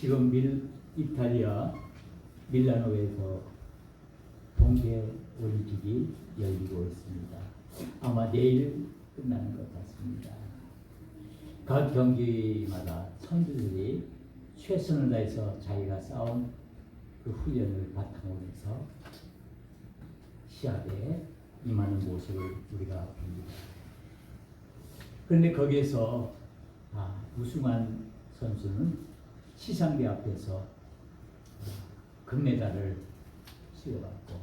지금 이탈리아 밀라노에서 동계 올림픽이 열리고 있습니다. 아마 내일 끝나는 것 같습니다. 각 경기마다 선수들이 최선을 다해서 자기가 쌓은 그 훈련을 바탕으로 해서 시합에 임하는 모습을 우리가 봅니다. 그런데 거기에서 우승한 선수는 시상대 앞에서 금메달을 수여받고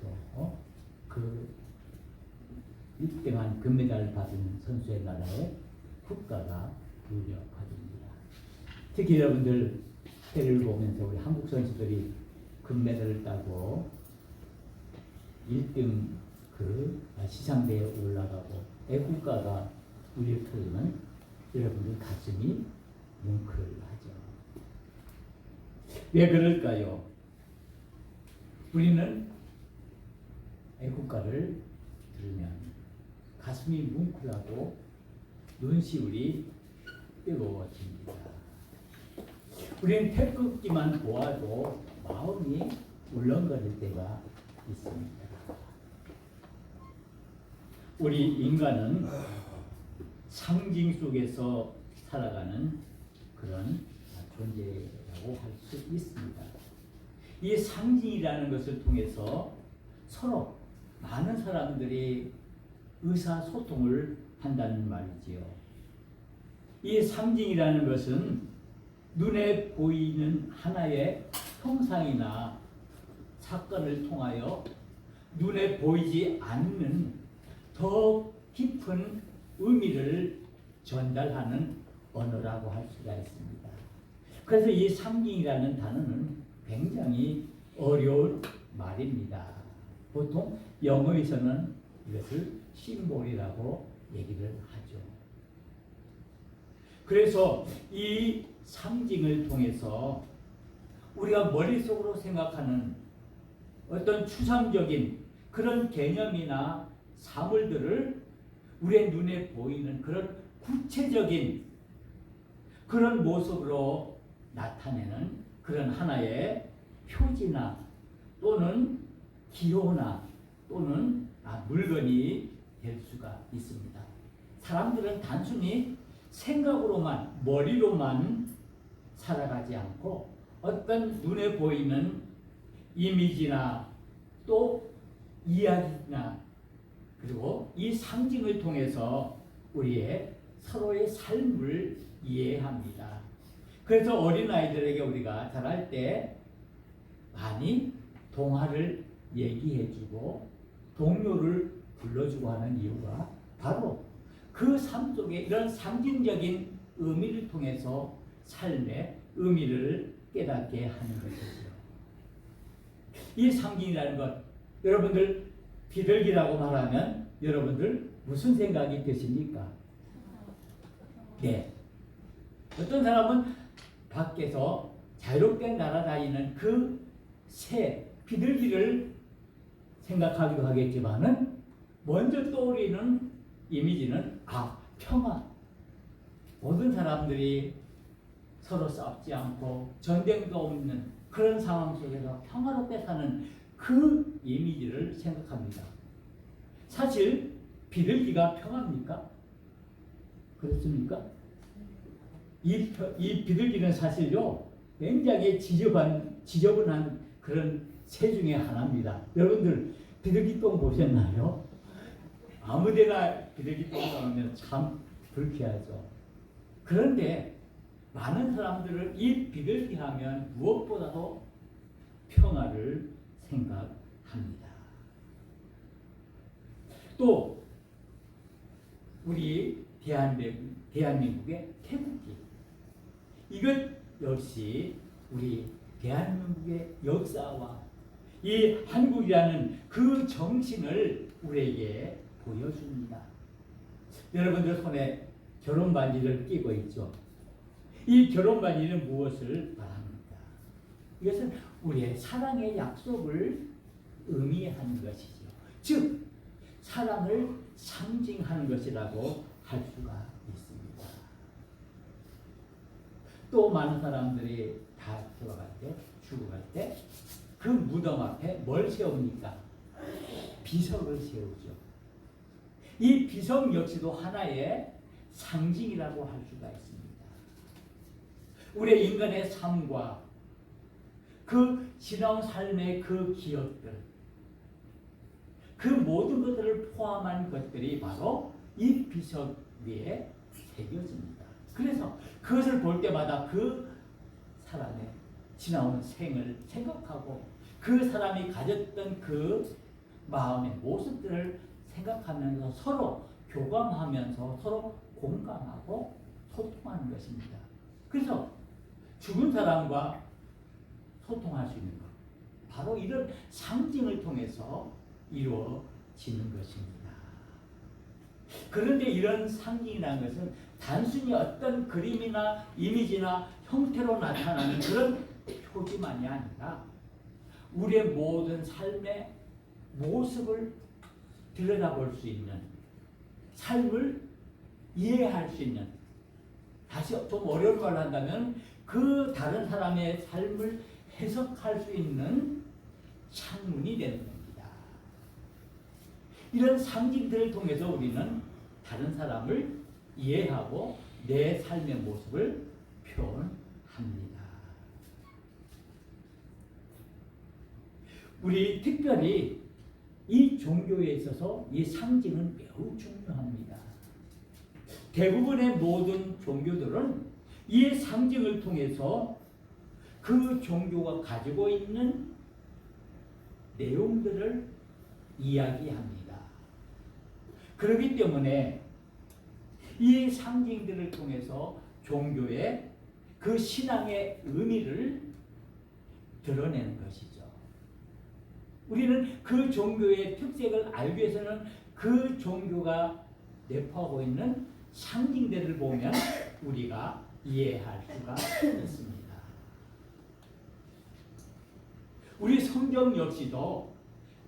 또 그 1등한 금메달을 받은 선수의 나라에 국가가 부여받습니다. 특히 여러분들 대회를 보면서 우리 한국 선수들이 금메달을 따고 1등 그 시상대에 올라가고 애국가가 울릴 때면 여러분들 가슴이 뭉클하죠. 왜 그럴까요? 우리는 애국가를 들으면 가슴이 뭉클하고 눈시울이 뜨거워집니다. 우리는 태극기만 보아도 마음이 울렁거릴 때가 있습니다. 우리 인간은 상징 속에서 살아가는 그런 존재라고 할 수 있습니다. 이 상징이라는 것을 통해서 서로 많은 사람들이 의사소통을 한다는 말이지요. 이 상징이라는 것은 눈에 보이는 하나의 형상이나 사건을 통하여 눈에 보이지 않는 더 깊은 의미를 전달하는 언어라고 할 수가 있습니다. 그래서 이 상징이라는 단어는 굉장히 어려운 말입니다. 보통 영어에서는 이것을 심볼이라고 얘기를 하죠. 그래서 이 상징을 통해서 우리가 머릿속으로 생각하는 어떤 추상적인 그런 개념이나 사물들을 우리의 눈에 보이는 그런 구체적인 그런 모습으로 나타내는 그런 하나의 표지나 또는 기호나 또는 물건이 될 수가 있습니다. 사람들은 단순히 생각으로만 머리로만 살아가지 않고 어떤 눈에 보이는 이미지나 또 이야기나 그리고 이 상징을 통해서 우리의 서로의 삶을 이해합니다. 그래서 어린아이들에게 우리가 자랄 때 많이 동화를 얘기해주고 동요를 불러주고 하는 이유가 바로 그 삶 속에 이런 상징적인 의미를 통해서 삶의 의미를 깨닫게 하는 것이죠. 이 상징이라는 것, 여러분들 비둘기라고 말하면 여러분들 무슨 생각이 드십니까? 네. 어떤 사람은 밖에서 자유롭게 날아다니는 그 새, 비둘기를 생각하기도 하겠지만은 먼저 떠오르는 이미지는 평화. 모든 사람들이 서로 싸우지 않고 전쟁도 없는 그런 상황 속에서 평화롭게 사는 그 이미지를 생각합니다. 사실 비둘기가 평화입니까? 그렇습니까? 이 비둘기는 사실요 굉장히 지저분한 그런 새 중에 하나입니다. 여러분들 비둘기 똥 보셨나요? 아무데나 비둘기 똥 나오면 참 불쾌하죠. 그런데 많은 사람들은 이 비둘기 하면 무엇보다도 평화를 생각합니다. 또 우리 대한민국의 태극기, 이것 역시 우리 대한민국의 역사와 이 한국이라는 그 정신을 우리에게 보여줍니다. 여러분들 손에 결혼 반지를 끼고 있죠. 이 결혼 반지는 무엇을 말합니까? 이것은 우리의 사랑의 약속을 의미하는 것이죠. 즉 사랑을 상징하는 것이라고 할 수가 있습니다. 또 많은 사람들이 다 들어갈 때, 죽어갈 때 그 무덤 앞에 뭘 세웁니까? 비석을 세우죠. 이 비석 역시도 하나의 상징이라고 할 수가 있습니다. 우리 인간의 삶과 그 지나온 삶의 그 기억들, 그 모든 것들을 포함한 것들이 바로 이 비석 위에 새겨집니다. 그래서 그것을 볼 때마다 그 사람의 지나온 생을 생각하고 그 사람이 가졌던 그 마음의 모습들을 생각하면서 서로 교감하면서 서로 공감하고 소통하는 것입니다. 그래서 죽은 사람과 소통할 수 있는 것, 바로 이런 상징을 통해서 이루어지는 것입니다. 그런데 이런 상징이라는 것은 단순히 어떤 그림이나 이미지나 형태로 나타나는 그런 표지만이 아니라 우리의 모든 삶의 모습을 들여다볼 수 있는, 삶을 이해할 수 있는, 다시 좀 어려운 말을 한다면 그 다른 사람의 삶을 해석할 수 있는 창문이 되는 겁니다. 이런 상징들을 통해서 우리는 다른 사람을 이해하고 내 삶의 모습을 표현합니다. 우리 특별히 이 종교에 있어서 이 상징은 매우 중요합니다. 대부분의 모든 종교들은 이 상징을 통해서 그 종교가 가지고 있는 내용들을 이야기합니다. 그렇기 때문에 이 상징들을 통해서 종교의 그 신앙의 의미를 드러내는 것이죠. 우리는 그 종교의 특색을 알기 위해서는 그 종교가 내포하고 있는 상징들을 보면 우리가 이해할 수가 있습니다. 우리 성경 역시도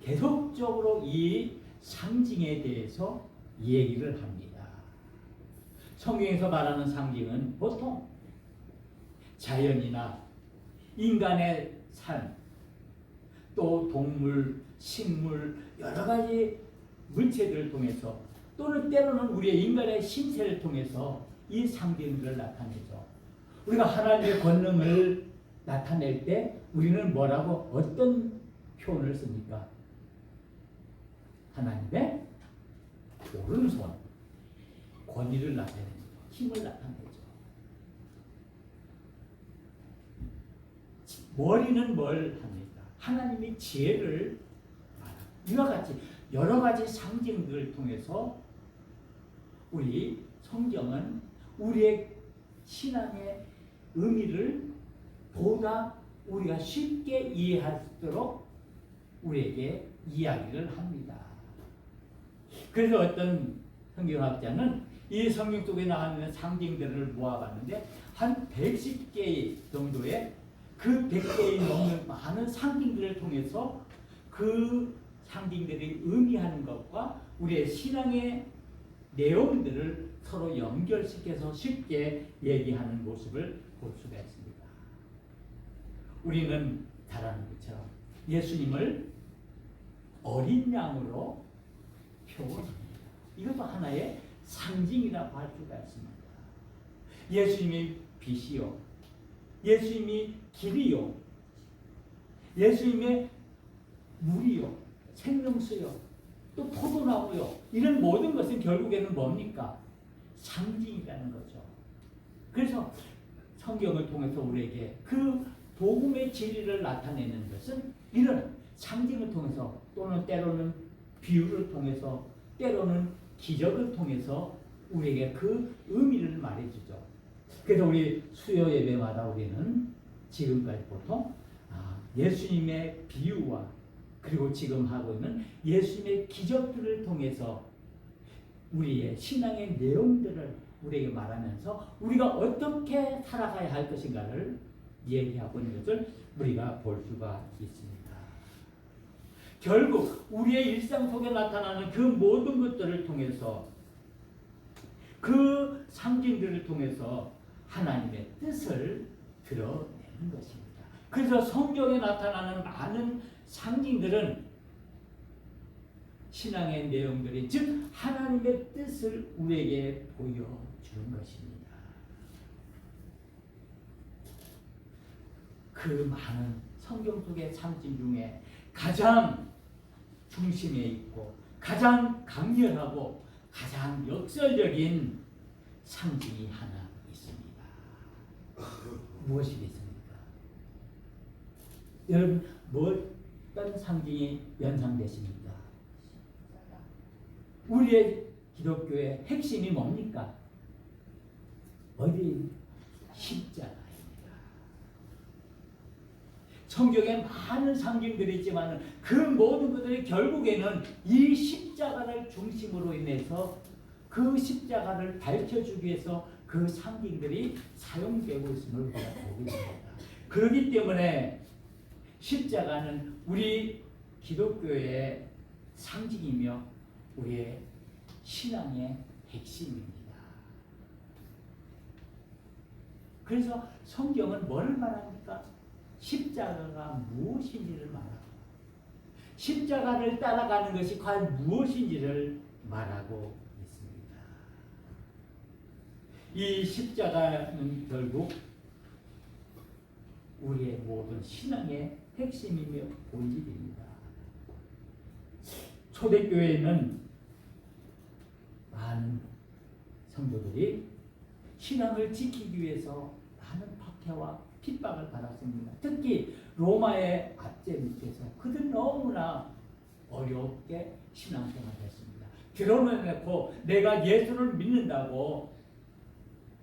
계속적으로 이 상징에 대해서 얘기를 합니다. 성경에서 말하는 상징은 보통 자연이나 인간의 삶, 또 동물, 식물, 여러 가지 물체들을 통해서 또는 때로는 우리의 인간의 신체를 통해서 이 상징들을 나타내죠. 우리가 하나님의 권능을 나타낼 때 우리는 뭐라고 어떤 표현을 씁니까? 하나님의 오른손, 권위를 나타내는 힘을 나타내죠. 머리는 뭘 합니까? 하나님의 지혜를 말합니다. 이와 같이 여러 가지 상징들을 통해서 우리 성경은 우리의 신앙의 의미를 보다 우리가 쉽게 이해할 수 있도록 우리에게 이야기를 합니다. 그래서 어떤 성경학자는 이 성경 속에 나오는 상징들을 모아봤는데 한 110개 정도의 그 100개에 넘는 많은 상징들을 통해서 그 상징들이 의미하는 것과 우리의 신앙의 내용들을 서로 연결시켜서 쉽게 얘기하는 모습을 볼 수가 있습니다. 우리는 잘 아는 것처럼 예수님을 어린 양으로 표현합니다. 이것도 하나의 상징이라고 할 수가 있습니다. 예수님이 빛이요, 예수님이 길이요, 예수님의 물이요, 생명수요, 또 포도나무요, 이런 모든 것은 결국에는 뭡니까? 상징이라는 거죠. 그래서 성경을 통해서 우리에게 그 복음의 진리를 나타내는 것은 이런 상징을 통해서 또는 때로는 비유를 통해서 때로는 기적을 통해서 우리에게 그 의미를 말해주죠. 그래서 우리 수요 예배마다 우리는 지금까지 보통 예수님의 비유와 그리고 지금 하고 있는 예수님의 기적들을 통해서 우리의 신앙의 내용들을 우리에게 말하면서 우리가 어떻게 살아가야 할 것인가를 얘기하고 있는 것을 우리가 볼 수가 있습니다. 결국 우리의 일상 속에 나타나는 그 모든 것들을 통해서 그 상징들을 통해서 하나님의 뜻을 드러내는 것입니다. 그래서 성경에 나타나는 많은 상징들은 신앙의 내용들이 즉 하나님의 뜻을 우리에게 보여주는 것입니다. 그 많은 성경 속의 상징 중에 가장 중심에 있고 가장 강렬하고 가장 역설적인 상징이 하나 있습니다. 무엇이겠습니까? 여러분 어떤 상징이 연상되십니까? 우리의 기독교의 핵심이 뭡니까? 어디? 십자가입니다. 성경에 많은 상징들이 있지만 그 모든 것들이 결국에는 이 십자가를 중심으로 인해서 그 십자가를 밝혀주기 위해서 그 상징들이 사용되고 있음을 우리가 보게 됩니다. 그렇기 때문에 십자가는 우리 기독교의 상징이며 우리의 신앙의 핵심입니다. 그래서 성경은 뭐를 말합니까? 십자가가 무엇인지를 말하고 십자가를 따라가는 것이 과연 무엇인지를 말하고 있습니다. 이 십자가는 결국 우리의 모든 신앙의 핵심이며 본질입니다. 초대교회에는 많은 성도들이 신앙을 지키기 위해서 많은 박해와 핍박을 받았습니다. 특히 로마의 압제 밑에서 그들 너무나 어렵게 신앙생활을 했습니다. 드러내놓고 내가 예수를 믿는다고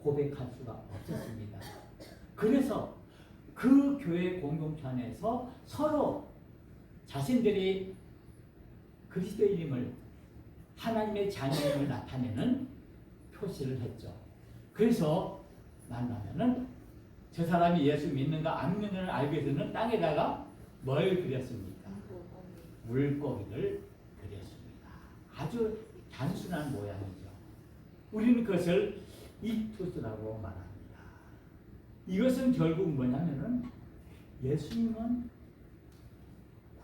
고백할 수가 없었습니다. 그래서 그 교회 공동체 안에서 서로 자신들이 그리스도인임을 하나님의 자녀임을 나타내는 표시를 했죠. 그래서 만나면은 저 사람이 예수 믿는가 안 믿는가를 알기 위해서는 땅에다가 뭘 그렸습니까? 물고기를 그렸습니다. 아주 단순한 모양이죠. 우리는 그것을 이투스라고 말합니다. 이것은 결국 뭐냐면은 예수님은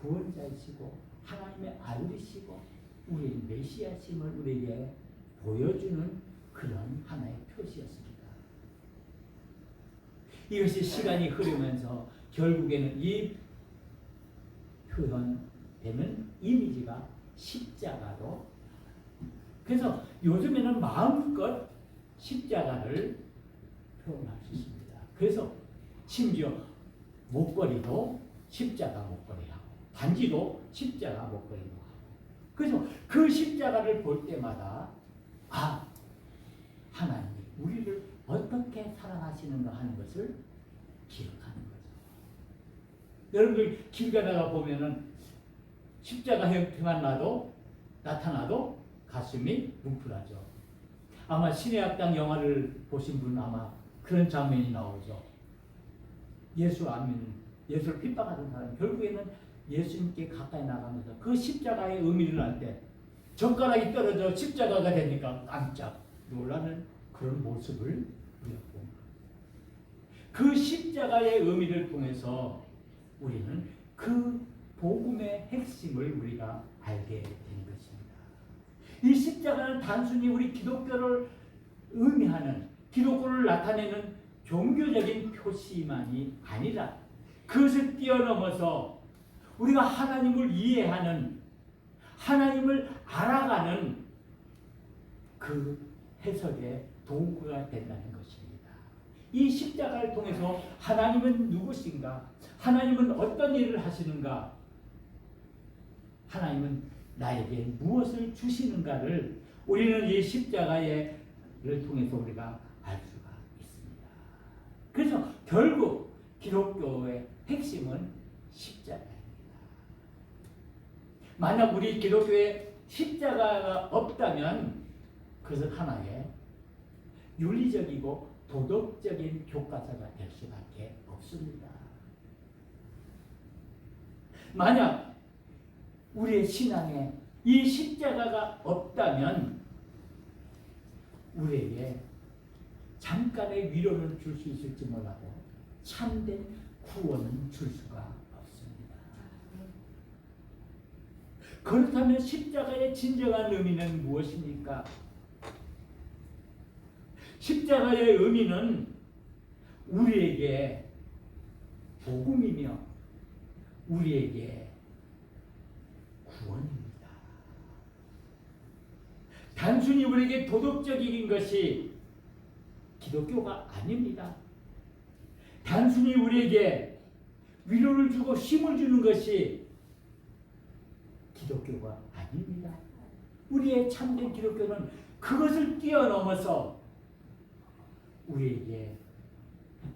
구원자이시고 하나님의 아들이시고 우리의 메시아심을 우리에게 보여주는 그런 하나의 표시였습니다. 이것이 시간이 흐르면서 결국에는 이 표현되는 이미지가 십자가로 그래서 요즘에는 마음껏 십자가를 표현할 수 있습니다. 그래서 심지어 목걸이도 십자가 목걸이하고 반지도 십자가 목걸이도 하고 그래서 그 십자가를 볼 때마다 하나님이 우리를 어떻게 사랑하시는가 하는 것을 기억하는 거죠. 여러분들 길 가다가 보면은 십자가 형태만 나타나도 가슴이 뭉클하죠. 아마 신의 악당 영화를 보신 분은 아마 그런 장면이 나오죠. 예수 안 믿는, 예수를 핍박하던 사람 결국에는 예수님께 가까이 나가면서 그 십자가의 의미를 알 때 젓가락이 떨어져 십자가가 되니까 깜짝 놀라는 그런 모습을 우리가 봅니다. 그 십자가의 의미를 통해서 우리는 그 복음의 핵심을 우리가 알게 되는 것입니다. 이 십자가는 단순히 우리 기독교를 의미하는 기독교를 나타내는 종교적인 표시만이 아니라 그것을 뛰어넘어서 우리가 하나님을 이해하는 하나님을 알아가는 그 해석의 도구가 된다는 것입니다. 이 십자가를 통해서 하나님은 누구신가? 하나님은 어떤 일을 하시는가? 하나님은 나에게 무엇을 주시는가를 우리는 이 십자가를 통해서 우리가 알 수가 있습니다. 그래서 결국 기독교의 핵심은 십자가입니다. 만약 우리 기독교에 십자가가 없다면 그것은 하나의 윤리적이고 도덕적인 교과서가 될 수밖에 없습니다. 만약 우리의 신앙에 이 십자가가 없다면 우리에게 잠깐의 위로는 줄 수 있을지 몰라도 참된 구원은 줄 수가 없습니다. 그렇다면 십자가의 진정한 의미는 무엇입니까? 십자가의 의미는 우리에게 복음이며 우리에게 구원입니다. 단순히 우리에게 도덕적인 것이 기독교가 아닙니다. 단순히 우리에게 위로를 주고 힘을 주는 것이 기독교가 아닙니다. 우리의 참된 기독교는 그것을 뛰어넘어서 우리에게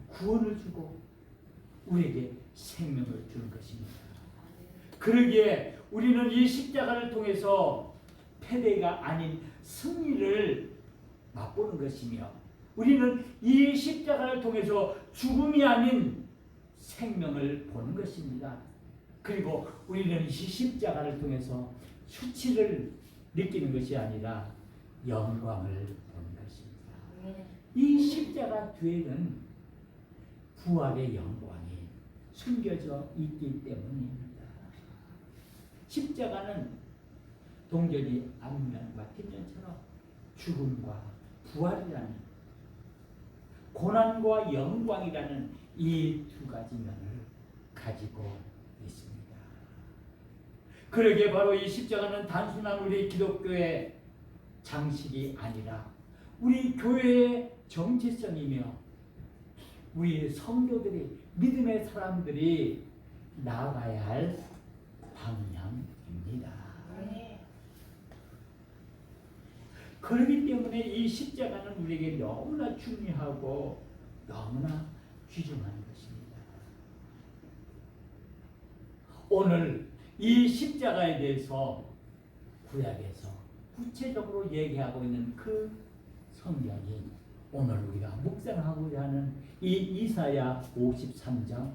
구원을 주고 우리에게 생명을 주는 것입니다. 그러기에 우리는 이 십자가를 통해서 패배가 아닌 승리를 맛보는 것이며 우리는 이 십자가를 통해서 죽음이 아닌 생명을 보는 것입니다. 그리고 우리는 이 십자가를 통해서 수치를 느끼는 것이 아니라 영광을 보는 것입니다. 이 십자가 뒤에는 부활의 영광이 숨겨져 있기 때문입니다. 십자가는 동전이 앞면과 뒷면처럼 죽음과 부활이라는 고난과 영광이라는 이 두 가지 면을 가지고 있습니다. 그러기에 바로 이 십자가는 단순한 우리 기독교의 장식이 아니라 우리 교회의 정체성이며 우리 성도들이 믿음의 사람들이 나아가야 할 방향입니다. 그렇기 때문에 이 십자가는 우리에게 너무나 중요하고 너무나 귀중한 것입니다. 오늘 이 십자가에 대해서 구약에서 구체적으로 얘기하고 있는 그 성경이 오늘 우리가 묵상하고자 하는 이 이사야 53장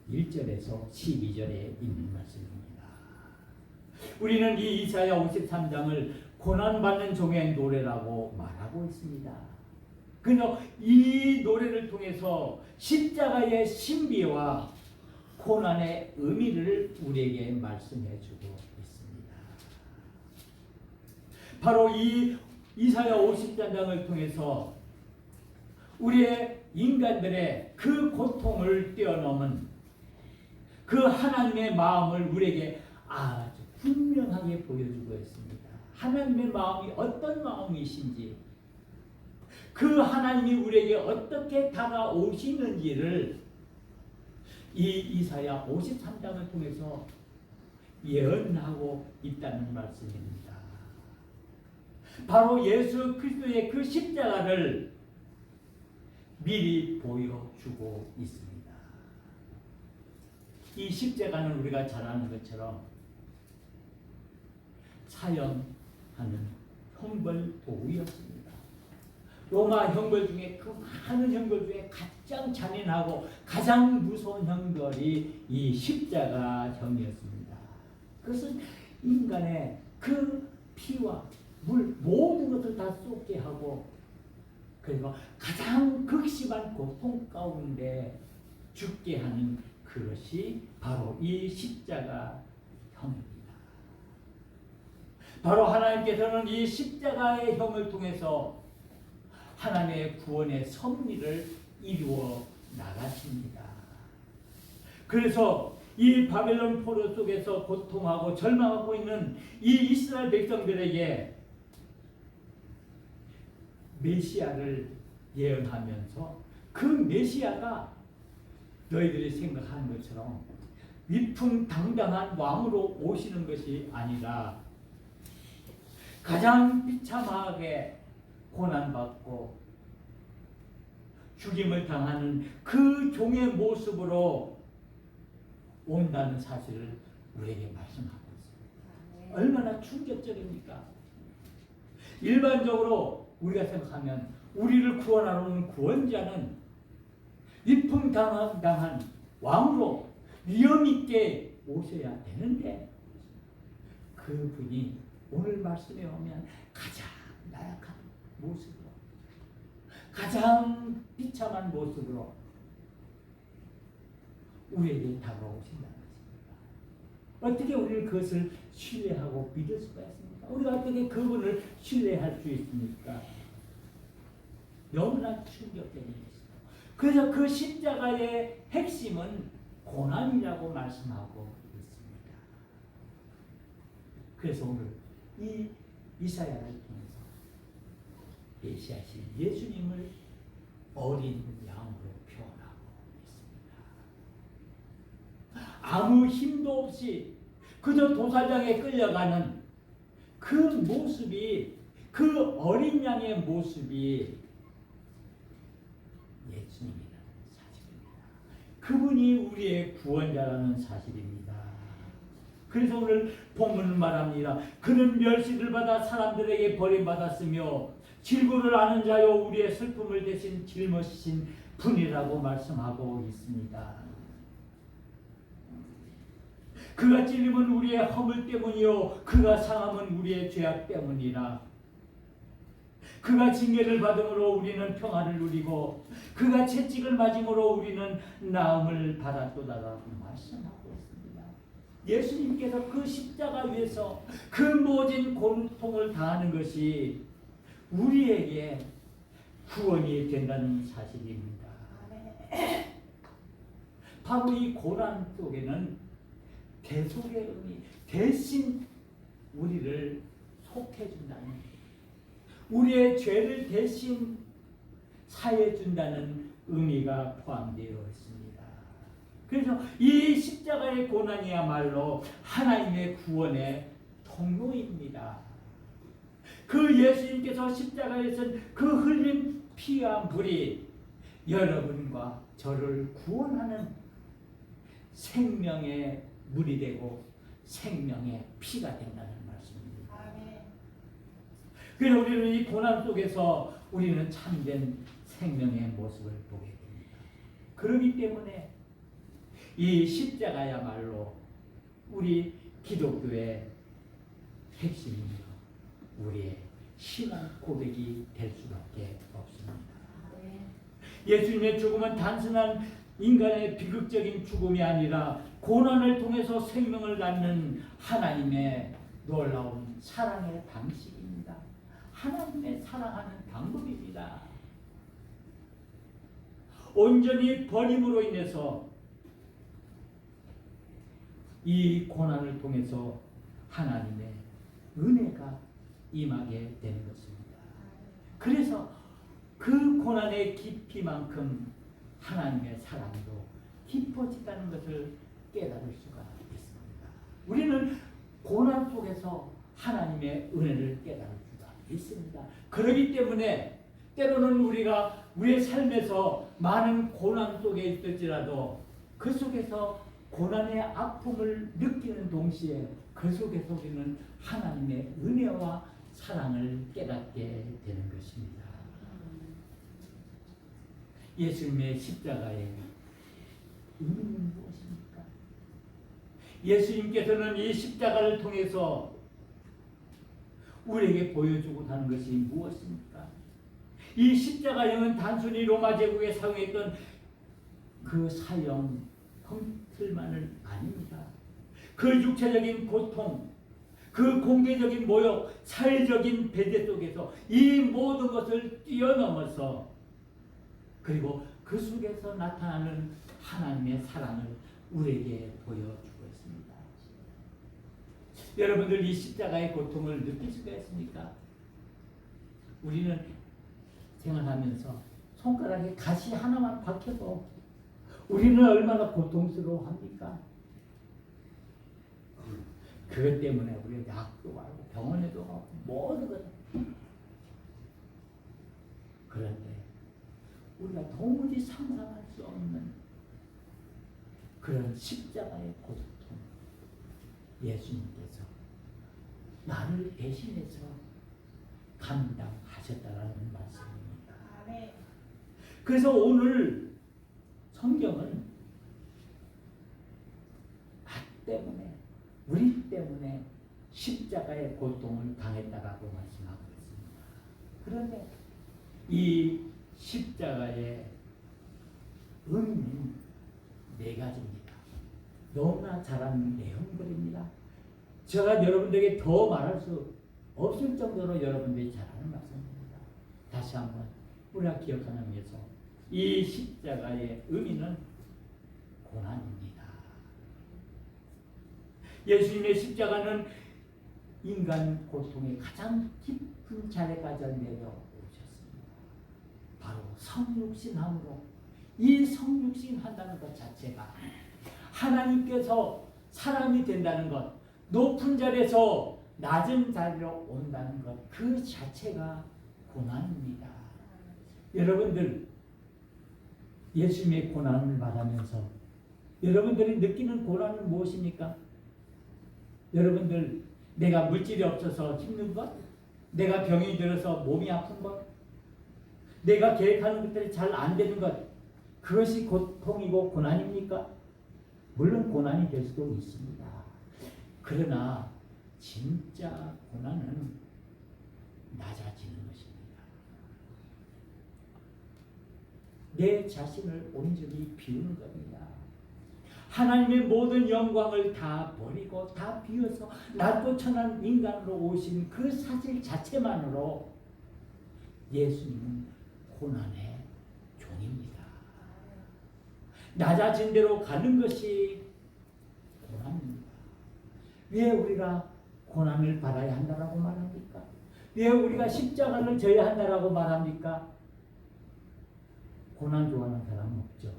1절에서 12절에 있는 말씀입니다. 우리는 이 이사야 53장을 고난받는 종의 노래라고 말하고 있습니다. 그러나 이 노래를 통해서 십자가의 신비와 고난의 의미를 우리에게 말씀해 주고 있습니다. 바로 이 이사야 53장을 통해서 우리의 인간들의 그 고통을 뛰어넘은 그 하나님의 마음을 우리에게 아주 분명하게 보여주고 있습니다. 하나님의 마음이 어떤 마음이신지 그 하나님이 우리에게 어떻게 다가오시는지를 이 이사야 53장을 통해서 예언하고 있다는 말씀입니다. 바로 예수 그리스도의 그 십자가를 미리 보여주고 있습니다. 이 십자가는 우리가 잘 아는 것처럼 사형하는 형벌 도구였습니다. 로마 형벌 중에 그 많은 형벌 중에 가장 잔인하고 가장 무서운 형벌이 이 십자가형이었습니다. 그것은 인간의 그 피와 물 모든 것을 다 쏟게 하고 그리고 가장 극심한 고통 가운데 죽게 하는 그것이 바로 이 십자가형입니다. 바로 하나님께서는 이 십자가의 형을 통해서 하나님의 구원의 섭리를 이루어 나가십니다. 그래서 이 바벨론 포로 속에서 고통하고 절망하고 있는 이 이스라엘 백성들에게 메시아를 예언하면서 그 메시아가 너희들이 생각하는 것처럼 위풍당당한 왕으로 오시는 것이 아니라 가장 비참하게 고난받고 죽임을 당하는 그 종의 모습으로 온다는 사실을 우리에게 말씀하고 있습니다. 얼마나 충격적입니까? 일반적으로 우리가 생각하면 우리를 구원하러 오는 구원자는 위풍당한 왕으로 위엄있게 오셔야 되는데 그분이 오늘 말씀에 오면 가장 나약한 모습으로 가장 비참한 모습으로 우리에게 다가오신다는 것입니다. 어떻게 우리는 그것을 신뢰하고 믿을 수가 있습니까? 우리가 어떻게 그분을 신뢰할 수 있습니까? 너무나 충격적인 것입니다. 그래서 그 십자가의 핵심은 고난이라고 말씀하고 있습니다. 그래서 오늘 이 이사야를 통해서 메시아신 예수님을 어린 양으로 표현하고 있습니다. 아무 힘도 없이 그저 도살장에 끌려가는 그 모습이, 그 어린 양의 모습이 예수님이라는 사실입니다. 그분이 우리의 구원자라는 사실입니다. 그래서 오늘 본문은 말합니다. 그는 멸시를 받아 사람들에게 버림받았으며 질고를 아는 자요 우리의 슬픔을 대신 짊어지신 분이라고 말씀하고 있습니다. 그가 찔림은 우리의 허물 때문이요 그가 상함은 우리의 죄악 때문이라. 그가 징계를 받음으로 우리는 평화를 누리고 그가 채찍을 맞음으로 우리는 나음을 받았도다라고 말씀하고 있습니다. 예수님께서 그 십자가 위에서 그 모진 고통을 당하는 것이 우리에게 구원이 된다는 사실입니다. 바로 이 고난 속에는 대속의 의미, 대신 우리를 속해준다는, 우리의 죄를 대신 사해준다는 의미가 포함되어 있습니다. 그래서 이 십자가의 고난이야말로 하나님의 구원의 통로입니다. 그 예수님께서 십자가에서 그 흘린 피와 물이 여러분과 저를 구원하는 생명의 물이 되고 생명의 피가 된다는 말씀입니다. 그래서 우리는 이 고난 속에서 우리는 참된 생명의 모습을 보게 됩니다. 그렇기 때문에 이 십자가야말로 우리 기독교의 핵심이며 우리의 신앙 고백이 될 수밖에 없습니다. 예수님의 죽음은 단순한 인간의 비극적인 죽음이 아니라 고난을 통해서 생명을 낳는 하나님의 놀라운 사랑의 방식입니다. 하나님의 사랑하는 방법입니다. 온전히 버림으로 인해서 이 고난을 통해서 하나님의 은혜가 임하게 되는 것입니다. 그래서 그 고난의 깊이만큼 하나님의 사랑도 깊어진다는 것을 깨달을 수가 있습니다. 우리는 고난 속에서 하나님의 은혜를 깨달을 수가 있습니다. 그렇기 때문에 때로는 우리가 우리의 삶에서 많은 고난 속에 있을지라도 그 속에서 고난의 아픔을 느끼는 동시에 그 속에서 우리는 하나님의 은혜와 사랑을 깨닫게 되는 것입니다. 예수님의 십자가의 의미는 무엇입니까? 예수님께서는 이 십자가를 통해서 우리에게 보여주고 하는 것이 무엇입니까? 이 십자가형은 단순히 로마 제국에 사용했던 그 사형 형틀만은 아닙니다. 그 육체적인 고통, 그 공개적인 모욕, 사회적인 배제 속에서 이 모든 것을 뛰어넘어서 그리고 그 속에서 나타나는 하나님의 사랑을 우리에게 보여주고 있습니다. 여러분들 이 십자가의 고통을 느낄 수가 있습니까? 우리는 생활하면서 손가락에 가시 하나만 박혀도 우리는 얼마나 고통스러워합니까? 그것 때문에 우리가 약도 가고 병원에도 가고 모든 것. 그런데 우리가 도무지 상상할 수 없는 그런 십자가의 고통, 예수님께서 나를 대신해서 감당하셨다라는 말씀입니다. 그래서 오늘 성경은 나 때문에, 우리 때문에 십자가의 고통을 당했다라고 말씀하고 있습니다. 그런데 이 십자가의 의미는 네 가지입니다. 너무나 잘 아는 내용들입니다. 제가 여러분들에게 더 말할 수 없을 정도로 여러분들이 잘 아는 말씀입니다. 다시 한번 우리가 기억하는 위해서 이 십자가의 의미는 고난입니다. 예수님의 십자가는 인간 고통의 가장 깊은 자리까지 내려오셨습니다. 바로 성육신함으로 이 성육신 한다는 것 자체가 하나님께서 사람이 된다는 것, 높은 자리에서 낮은 자리로 온다는 것, 그 자체가 고난입니다. 여러분들 예수님의 고난을 받으면서 여러분들이 느끼는 고난은 무엇입니까? 여러분들 내가 물질이 없어서 힘든 것, 내가 병이 들어서 몸이 아픈 것, 내가 계획하는 것들이 잘 안 되는 것, 그것이 고통이고 고난입니까? 물론 고난이 될 수도 있습니다. 그러나 진짜 고난은 낮아지는 것입니다. 내 자신을 온전히 비우는 겁니다. 하나님의 모든 영광을 다 버리고 다 비워서 낮고 천한 인간으로 오신 그 사실 자체만으로 예수님은 고난의 종입니다. 낮아진 대로 가는 것이 고난입니다. 왜 우리가 고난을 받아야 한다라고 말합니까? 왜 우리가 십자가를 져야 한다라고 말합니까? 고난 좋아하는 사람은 없죠.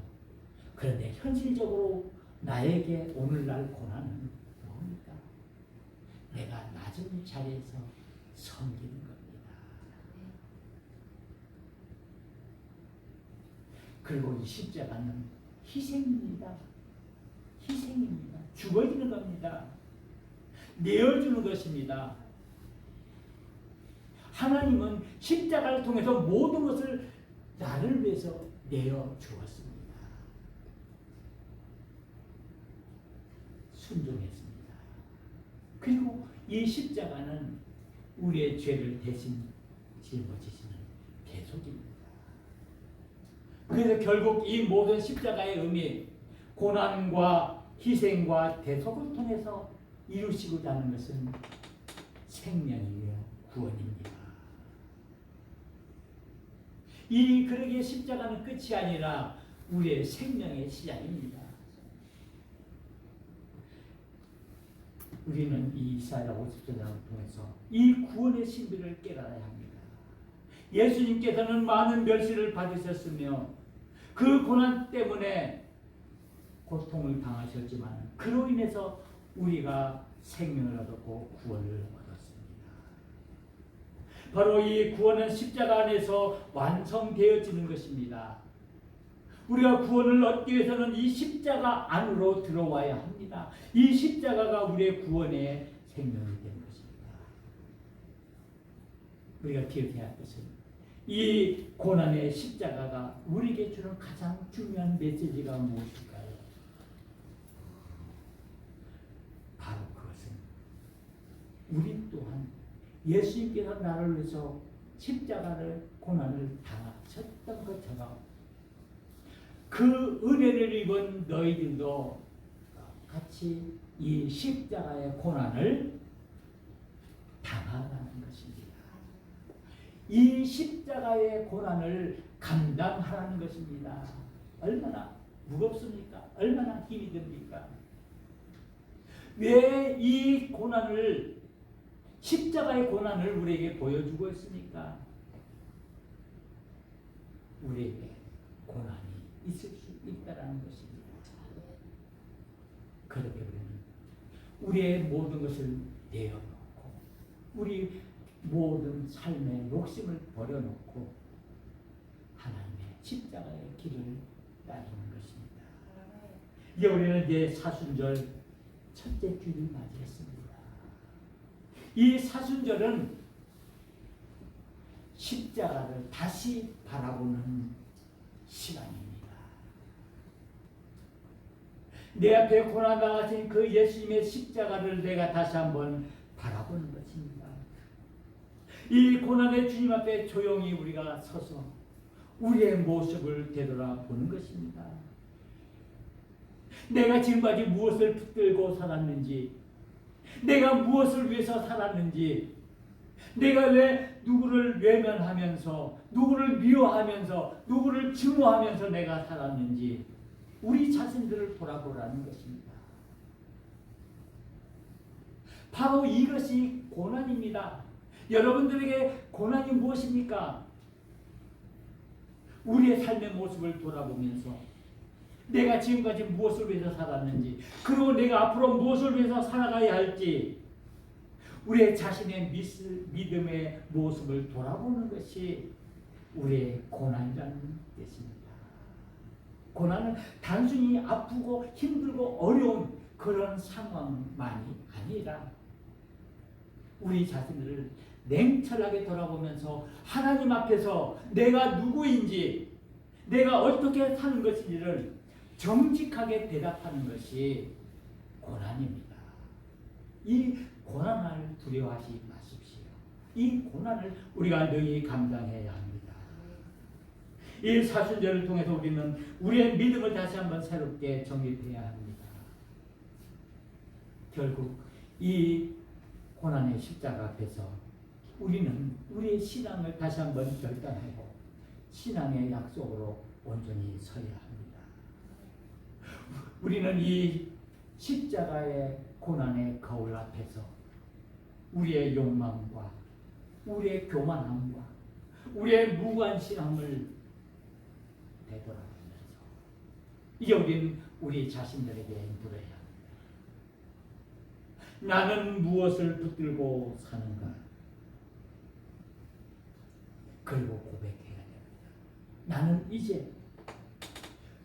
그런데 현실적으로 나에게 오늘날 고난은 뭡니까? 내가 낮은 자리에서 섬기는 겁니다. 그리고 이 십자가는 희생입니다. 희생입니다. 죽어지는 겁니다. 내어주는 것입니다. 하나님은 십자가를 통해서 모든 것을 나를 위해서 내어 주었습니다. 순종했습니다. 그리고 이 십자가는 우리의 죄를 대신 짊어지시는 대속입니다. 그래서 결국 이 모든 십자가의 의미, 고난과 희생과 대속을 통해서 이루시고자 하는 것은 생명이며 구원입니다. 이 그러기에 십자가는 끝이 아니라 우리의 생명의 시작입니다. 우리는 이 이사야 50장을 통해서 이 구원의 신비를 깨달아야 합니다. 예수님께서는 많은 멸시를 받으셨으며 그 고난 때문에 고통을 당하셨지만 그로 인해서 우리가 생명을 얻었고 구원을 얻었습니다. 바로 이 구원은 십자가 안에서 완성되어지는 것입니다. 우리가 구원을 얻기 위해서는 이 십자가 안으로 들어와야 합니다. 이 십자가가 우리의 구원의 생명이 되는 것입니다. 우리가 기억해야 할 것은 이 고난의 십자가가 우리에게 주는 가장 중요한 메시지가 무엇일까요? 바로 그것은 우리 또한 예수님께서 나를 위해서 십자가를 고난을 당하셨던 것처럼 그 은혜를 입은 너희들도 같이 이 십자가의 고난을 당하라는 것입니다. 이 십자가의 고난을 감당하라는 것입니다. 얼마나 무겁습니까? 얼마나 힘이 듭니까? 왜 이 고난을, 십자가의 고난을 우리에게 보여주고 있습니까? 우리에게 고난이 있을 수 있다라는 것입니다. 그렇게 우리는 우리의 모든 것을 내어놓고 우리 모든 삶의 욕심을 버려놓고 하나님의 십자가의 길을 따르는 것입니다. 이제 우리는 이제 사순절 첫째 주를 맞이했습니다. 이 사순절은 십자가를 다시 바라보는 시간입니다. 내 앞에 고난 당하신 그 예수님의 십자가를 내가 다시 한번 바라보는 것입니다. 이 고난의 주님 앞에 조용히 우리가 서서 우리의 모습을 되돌아보는 것입니다. 내가 지금까지 무엇을 붙들고 살았는지, 내가 무엇을 위해서 살았는지, 내가 왜 누구를 외면하면서, 누구를 미워하면서, 누구를 증오하면서 내가 살았는지 우리 자신들을 돌아보라는 것입니다. 바로 이것이 고난입니다. 여러분들에게 고난이 무엇입니까? 우리의 삶의 모습을 돌아보면서 내가 지금까지 무엇을 위해서 살았는지, 그리고 내가 앞으로 무엇을 위해서 살아가야 할지, 우리의 자신의 믿음의 모습을 돌아보는 것이 우리의 고난이라는 뜻입니다. 고난은 단순히 아프고 힘들고 어려운 그런 상황만이 아니라 우리 자신을 냉철하게 돌아보면서 하나님 앞에서 내가 누구인지, 내가 어떻게 사는 것인지를 정직하게 대답하는 것이 고난입니다. 이 고난을 두려워하지 마십시오. 이 고난을 우리가 능히 감당해야 합니다. 이 사순절을 통해서 우리는 우리의 믿음을 다시 한번 새롭게 정립해야 합니다. 결국 이 고난의 십자가 앞에서 우리는 우리의 신앙을 다시 한번 결단하고 신앙의 약속으로 온전히 서야 합니다. 우리는 이 십자가의 고난의 거울 앞에서 우리의 욕망과 우리의 교만함과 우리의 무관심함을 되돌아보면서 이제 우리는 우리 자신들에게 물어야 합니다. 나는 무엇을 붙들고 사는가? 그리고 고백해야 됩니다. 나는 이제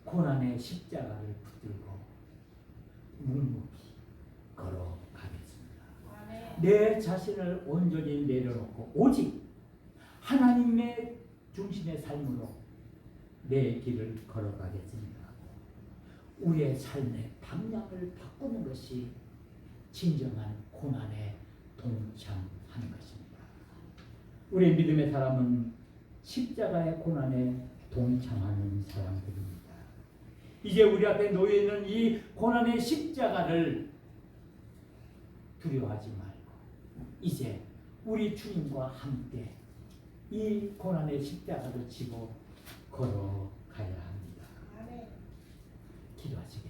고난의 십자가를 붙들고 묵묵히 걸어가겠습니다. 내 자신을 온전히 내려놓고 오직 하나님의 중심의 삶으로 내 길을 걸어가겠습니다. 우리의 삶의 방향을 바꾸는 것이 진정한 고난에 동참하는 것입니다. 우리 믿음의 사람은 십자가의 고난에 동참하는 사람들입니다. 이제 우리 앞에 놓여 있는 이 고난의 십자가를 두려워하지 말고 이제 우리 주님과 함께 이 고난의 십자가를 지고 걸어가야 합니다. 기도하시겠습니다.